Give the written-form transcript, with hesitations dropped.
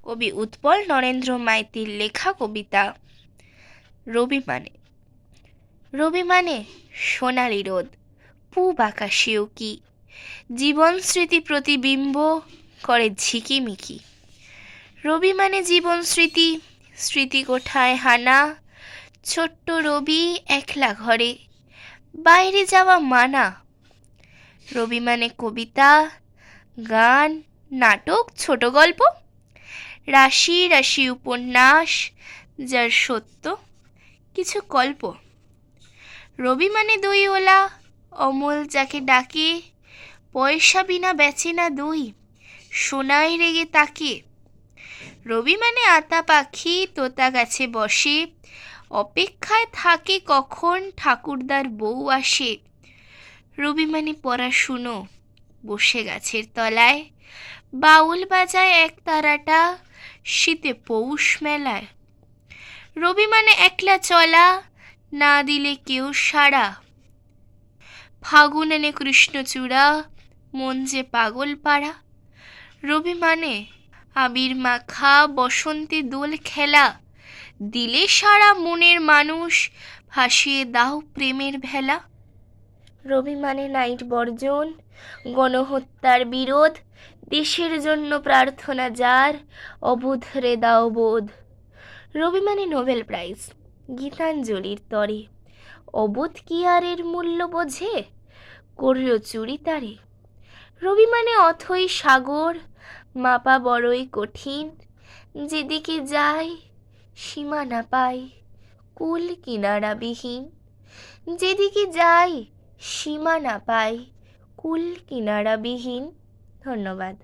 কবি উৎপল নরেন্দ্র মাইতির লেখা কবিতা রবি মানে। রবি মানে সোনালি রোদ, পূব আকাশে উকি, জীবন স্মৃতি প্রতিবিম্ব করে ঝিকিমিকি। রবি মানে জীবন স্মৃতি, স্মৃতি কোঠায় হানা, ছোট্ট রবি একলা ঘরে, বাইরে যাওয়া মানা। রবি মানে কবিতা, গান, নাটক, ছোট গল্প, রাশি রাশি উপন্যাস, যার সত্য কিছু কল্প। রবি মানে দইওয়ালা, অমল যাকে ডাকে, পয়সা বিনা বেচে না দই, সোনায় রেগে তাকে। রবি মানে আতা পাখি, তোতা গাছে বসে, অপেক্ষায় থাকে কখন ঠাকুরদার বউ আসে। রবি মানে পড়াশুনো, বসে গাছের তলায়, বাউল বাজায় এক তারাটা, শীতে পৌষ মেলায়। রবি মানে একলা চলা, না দিলে কেউ সাড়া, ফাগুন এনে কৃষ্ণচূড়া, মন যে পাগল পাড়া। রবি মানে আবির মাখা বসন্তে দোল খেলা, দিলে সারা মনের মানুষ, ভাসিয়ে দাও প্রেমের ভেলা। রবি মানে নাইট বর্জন, গণহত্যার বিরোধ, দেশের জন্য প্রার্থনা যার, অবোধ রে দাও বোধ। রবি মানে নোবেল প্রাইজ, গীতাঞ্জলির তরে, অবোধ কি আর এর মূল্য বোঝে, করল চুরি তারে। রবি মানে অথই সাগর, মাপা বড়ই কঠিন, যেদিকে যায় সীমা না পায়, কুল কিনারাবিহীন। যেদিকে যায় সীমা না পায়, কুল কিনারাবিহীন। ধন্যবাদ।